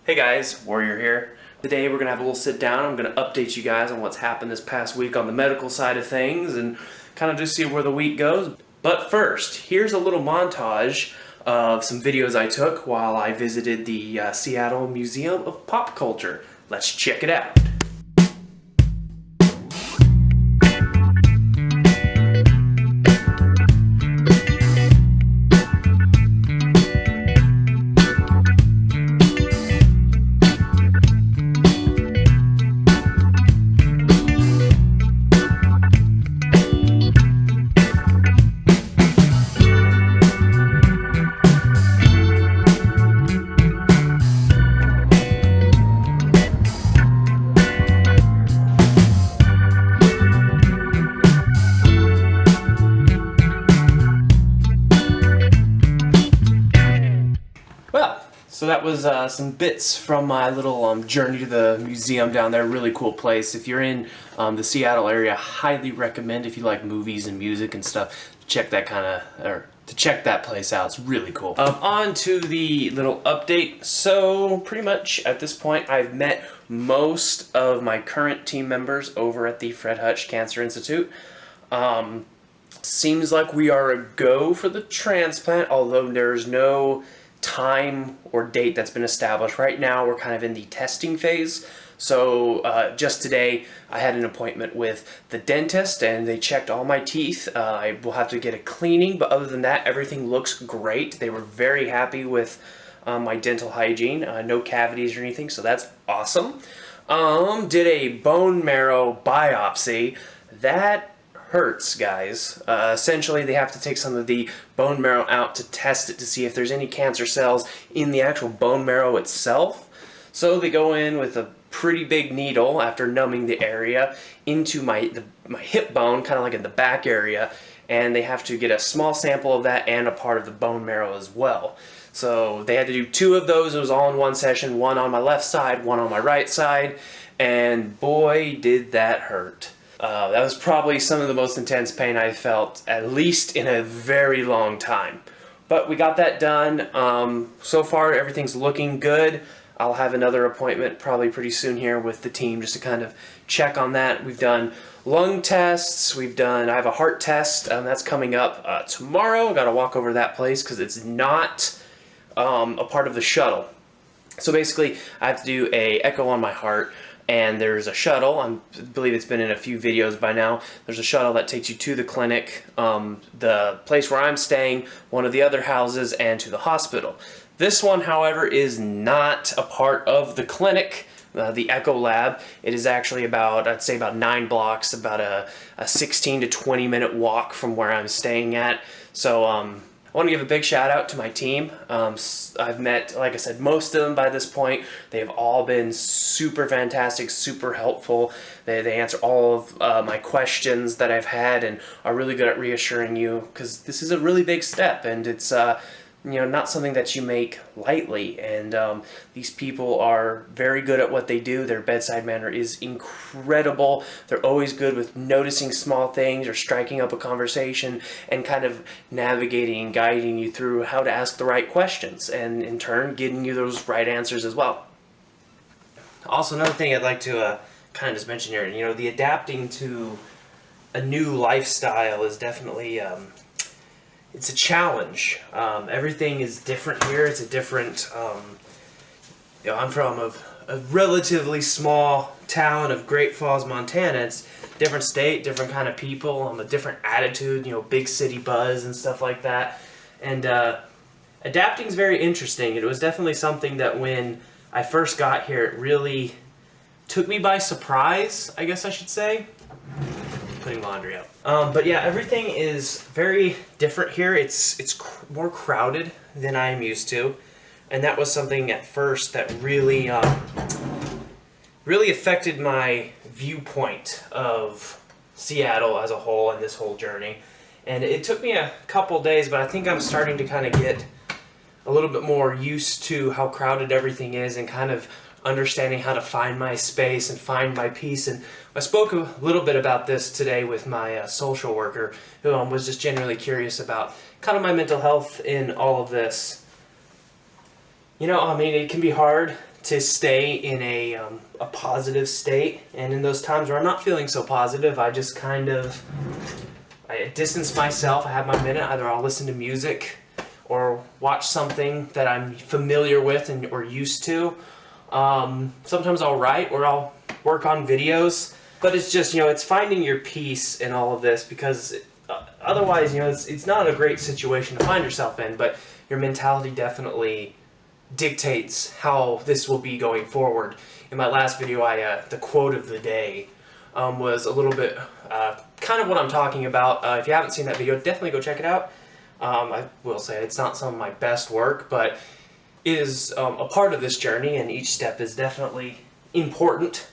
Hey guys, Warrior here. Today we're going to have a little sit down. I'm going to update you guys on what's happened this past week on the medical side of things and kind of just see where the week goes. But first, here's a little montage of some videos I took while I visited the Seattle Museum of Pop Culture. Let's check it out. So that was some bits from my little journey to the museum down there. Really cool place. If you're in the Seattle area, highly recommend, if you like movies and music and stuff, to check that place out. It's really cool. On to the little update. So pretty much at this point, I've met most of my current team members over at the Fred Hutch Cancer Institute. Seems like we are a go for the transplant, although there's no time or date that's been established. Right now we're kind of in the testing phase. So just today I had an appointment with the dentist and they checked all my teeth. I will have to get a cleaning, but other than that everything looks great. They were very happy with my dental hygiene, no cavities or anything, so that's awesome. Did a bone marrow biopsy. That hurts, guys. Essentially, they have to take some of the bone marrow out to test it to see if there's any cancer cells in the actual bone marrow itself. So they go in with a pretty big needle after numbing the area into my hip bone, kind of like in the back area, and they have to get a small sample of that and a part of the bone marrow as well. So they had to do 2 of those. It was all in one session, one on my left side, one on my right side, and boy, did that hurt. That was probably some of the most intense pain I felt, at least in a very long time. But we got that done. So far, everything's looking good. I'll have another appointment probably pretty soon here with the team just to kind of check on that. We've done lung tests. I have a heart test, that's coming up tomorrow. I've got to walk over to that place because it's not a part of the shuttle. So basically, I have to do a echo on my heart. And there's a shuttle, I believe it's been in a few videos by now, there's a shuttle that takes you to the clinic, the place where I'm staying, one of the other houses, and to the hospital. This one, however, is not a part of the clinic, the echo lab. It is actually I'd say about 9 blocks, about a 16 to 20 minute walk from where I'm staying at. So I want to give a big shout out to my team. I've met, like I said, most of them by this point. They've all been super fantastic, super helpful. They answer all of my questions that I've had and are really good at reassuring you, because this is a really big step and it's not something that you make lightly. And these people are very good at what they do. Their bedside manner is incredible. They're always good with noticing small things or striking up a conversation and kind of navigating and guiding you through how to ask the right questions, and in turn getting you those right answers as well. Also, another thing I'd like to kind of just mention here, the adapting to a new lifestyle is definitely it's a challenge. Everything is different here. It's a different, I'm from a relatively small town of Great Falls, Montana. It's a different state, different kind of people, a different attitude, big city buzz and stuff like that. And adapting is very interesting. It was definitely something that when I first got here, it really took me by surprise, I guess I should say. Putting laundry up. But yeah, everything is very different here. It's more crowded than I am used to, and that was something at first that really affected my viewpoint of Seattle as a whole and this whole journey. And it took me a couple days, but I think I'm starting to kind of get a little bit more used to how crowded everything is and kind of understanding how to find my space and find my peace. And I spoke a little bit about this today with my social worker, who was just genuinely curious about kind of my mental health in all of this. It can be hard to stay in a positive state, and in those times where I'm not feeling so positive, I just kind of I distance myself. I have my minute. Either I'll listen to music or watch something that I'm familiar with or used to. Sometimes I'll write or I'll work on videos, but it's just, it's finding your peace in all of this, because otherwise, it's not a great situation to find yourself in, but your mentality definitely dictates how this will be going forward. In my last video, the quote of the day was a little bit kind of what I'm talking about. If you haven't seen that video, definitely go check it out. I will say it's not some of my best work, but it is a part of this journey, and each step is definitely important.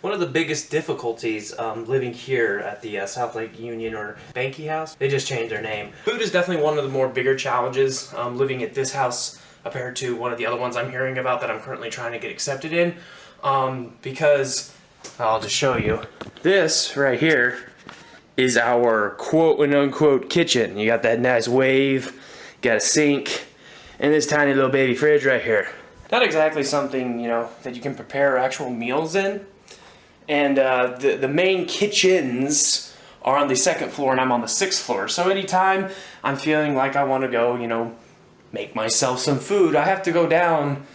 One of the biggest difficulties living here at the South Lake Union or Banky House, they just changed their name. Food is definitely one of the more bigger challenges living at this house compared to one of the other ones I'm hearing about that I'm currently trying to get accepted in. Because, I'll just show you. This right here is our quote and unquote kitchen. You got that nice wave, you got a sink, and this tiny little baby fridge right here. Not exactly something, that you can prepare actual meals in. And the main kitchens are on the 2nd floor, and I'm on the 6th floor. So anytime I'm feeling like I want to go, make myself some food, I have to go down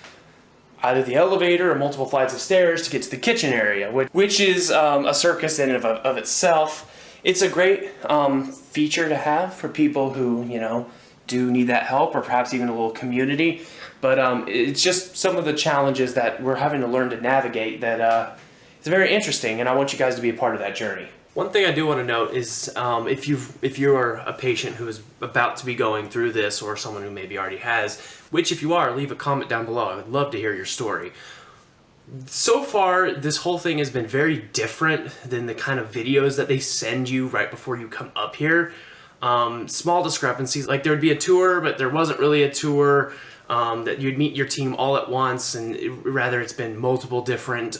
either the elevator or multiple flights of stairs to get to the kitchen area, which is a circus in and of itself. It's a great feature to have for people who, do need that help, or perhaps even a little community. But it's just some of the challenges that we're having to learn to navigate that it's very interesting, and I want you guys to be a part of that journey. One thing I do want to note is if you're a patient who is about to be going through this, or someone who maybe already has, which if you are, leave a comment down below. I would love to hear your story. So far, this whole thing has been very different than the kind of videos that they send you right before you come up here. Small discrepancies, like there would be a tour, but there wasn't really a tour. That you'd meet your team all at once, and it's been multiple different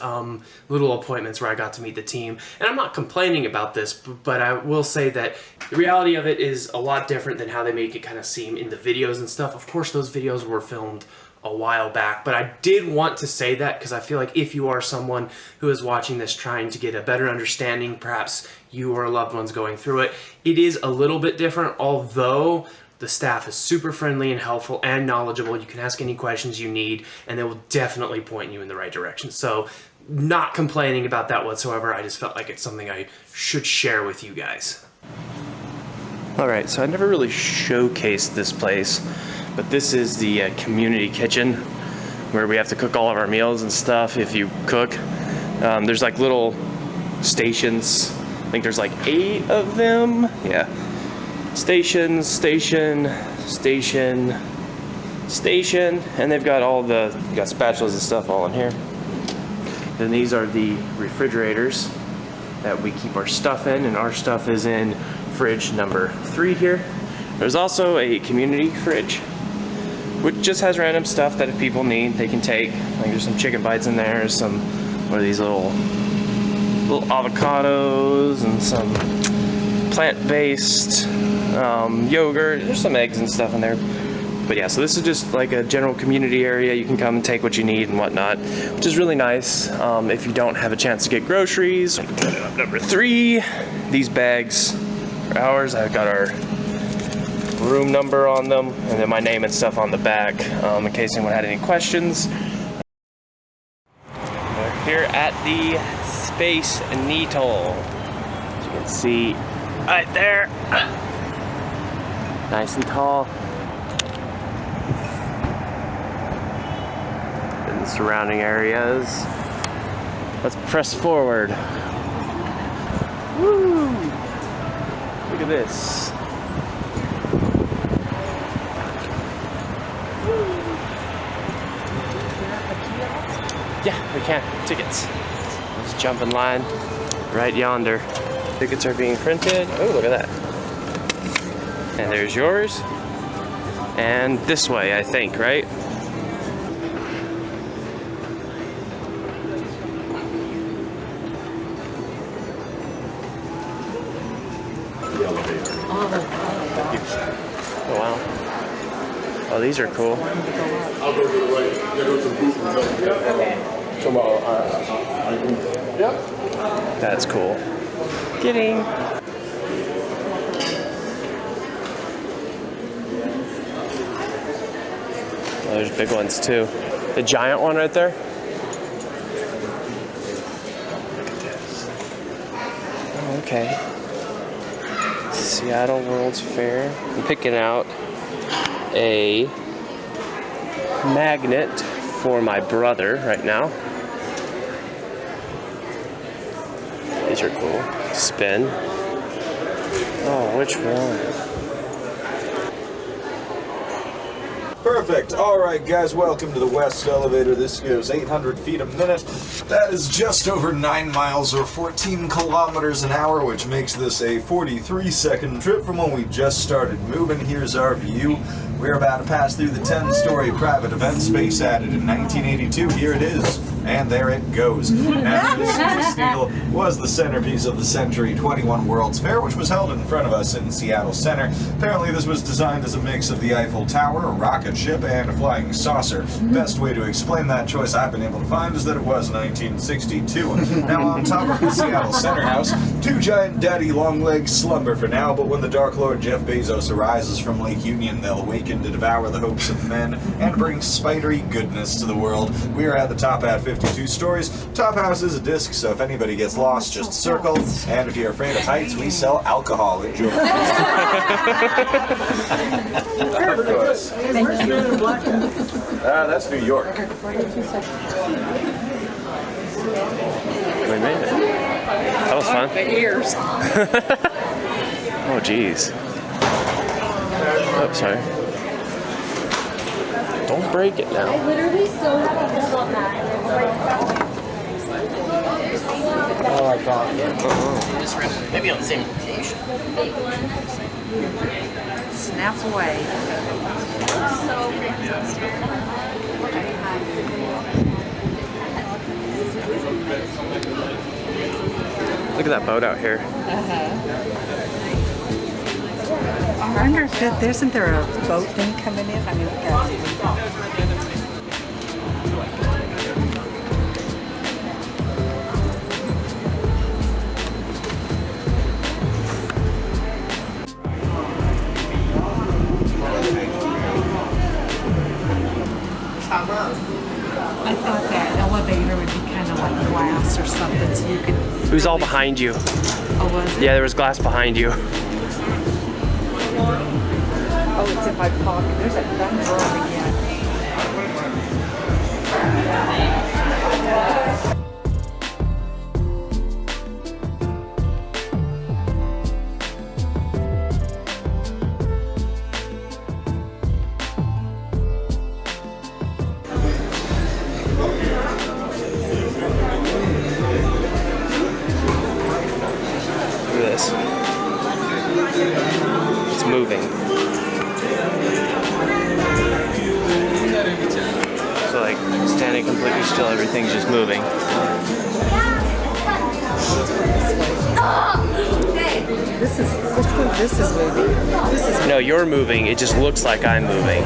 little appointments where I got to meet the team. And I'm not complaining about this, but I will say that the reality of it is a lot different than how they make it kind of seem in the videos and stuff. Of course, those videos were filmed a while back, but I did want to say that because I feel like if you are someone who is watching this trying to get a better understanding, perhaps you or loved ones going through it, it is a little bit different, although the staff is super friendly and helpful and knowledgeable. You can ask any questions you need, and they will definitely point you in the right direction. So, not complaining about that whatsoever. I just felt like it's something I should share with you guys. Alright, so I never really showcased this place, but this is the community kitchen where we have to cook all of our meals and stuff if you cook. There's like little stations. I think there's like 8 of them. Yeah. Station, and they've got all got spatulas and stuff all in here. Then these are the refrigerators that we keep our stuff in, and our stuff is in fridge number 3 here. There's also a community fridge, which just has random stuff that if people need, they can take. Like there's some chicken bites in there, some these little avocados, and some plant-based yogurt. There's some eggs and stuff in there. But yeah, so this is just like a general community area. You can come and take what you need and whatnot, which is really nice if you don't have a chance to get groceries. Number 3, these bags are ours. I've got our room number on them, and then my name and stuff on the back in case anyone had any questions. We're here at the Space Needle. As you can see right there. Nice and tall. And the surrounding areas. Let's press forward. Woo! Look at this. Yeah, we can. Tickets. Let's jump in line right yonder. Tickets are being printed. Oh, look at that. And there's yours. And this way, I think, right? Oh, wow. Oh, these are cool. I'll go to the right. Yeah, go to the booth and tell Yep. That's cool. Getting. Oh, there's big ones too. The giant one right there. Look at this. Oh, okay. Seattle World's Fair. I'm picking out a magnet for my brother right now. These are cool. Spin. Oh, which one? Perfect. All right, guys, welcome to the West Elevator. This goes 800 feet a minute. That is just over 9 miles or 14 kilometers an hour, which makes this a 43-second trip from when we just started moving. Here's our view. We're about to pass through the 10-story private event space added in 1982. Here it is. And there it goes. And this Space Needle was the centerpiece of the Century 21 World's Fair, which was held in front of us in Seattle Center. Apparently this was designed as a mix of the Eiffel Tower, a rocket ship, and a flying saucer. Best way to explain that choice I've been able to find is that it was 1962. Now on top of the Seattle Center House, two giant daddy longlegs slumber for now, but when the Dark Lord Jeff Bezos arises from Lake Union, they'll awaken to devour the hopes of men and bring spidery goodness to the world. We are at the top at 52 stories. Top house is a disc, so if anybody gets lost, just circle. And if you're afraid of heights, we sell alcohol. Enjoy. Of course. That's New York. We made it. That was fun. Ears. Oh, geez. Oh, sorry. Don't break it now. I literally still have a hold on that. And it's like, Oh, I thought. Maybe on the same location. Snaps away. Look at that boat out here. I wonder if isn't there a boat thing coming in? I mean, look at it. I thought that elevator would be kind of like glass or something, so you could. It was all behind you. Oh, was it? Yeah, there was glass behind you. Oh, it's in my pocket. There's a gun drawer again. Look at this. It's moving. So like standing completely still, everything's just moving. This is moving. This is No, you're moving. It just looks like I'm moving.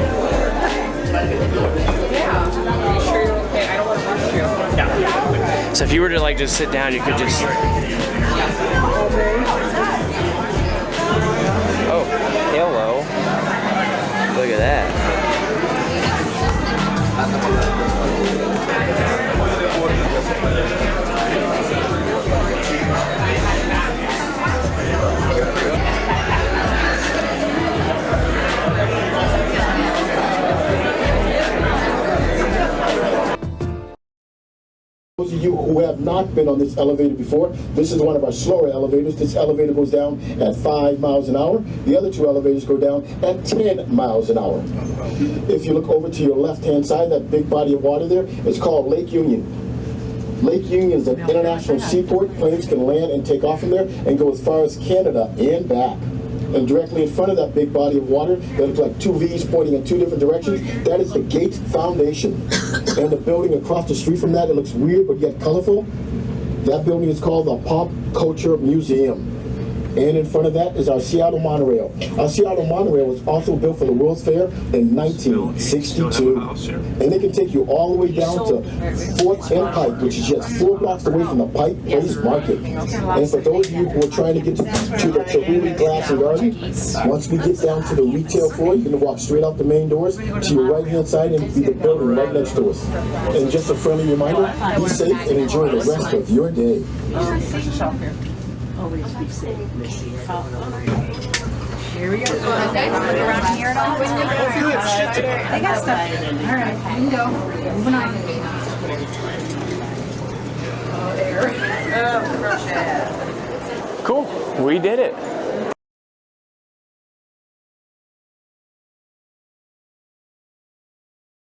So if you were to like just sit down, you could just. Oh, hello. Look at that. Those of you who have not been on this elevator before, this is one of our slower elevators. This elevator goes down at 5 miles an hour. The other two elevators go down at 10 miles an hour. If you look over to your left-hand side, that big body of water there, it's called Lake Union. Lake Union is an international seaport. Planes can land and take off from there and go as far as Canada and back. And directly in front of that big body of water, that looks like two V's pointing in two different directions, that is the Gates Foundation. And the building across the street from that, it looks weird but yet colorful. That building is called the Pop Culture Museum. And in front of that is our Seattle monorail. Our Seattle monorail was also built for the World's Fair in 1962. And they can take you all the way down to 4th and Pike, which is just 4 blocks away from the Pike Place Market. And for those of you who are trying to get to the Cheruli Glass and Garden, once we get down to the retail floor, you can walk straight out the main doors to your right-hand side and be the building right next to us. And just a friendly reminder, be safe and enjoy the rest of your day. Always be safe. Here we go. Around here and all. They got stuff. All right, you can go. Moving on. Oh, there. Oh, crochet. Cool. We did it.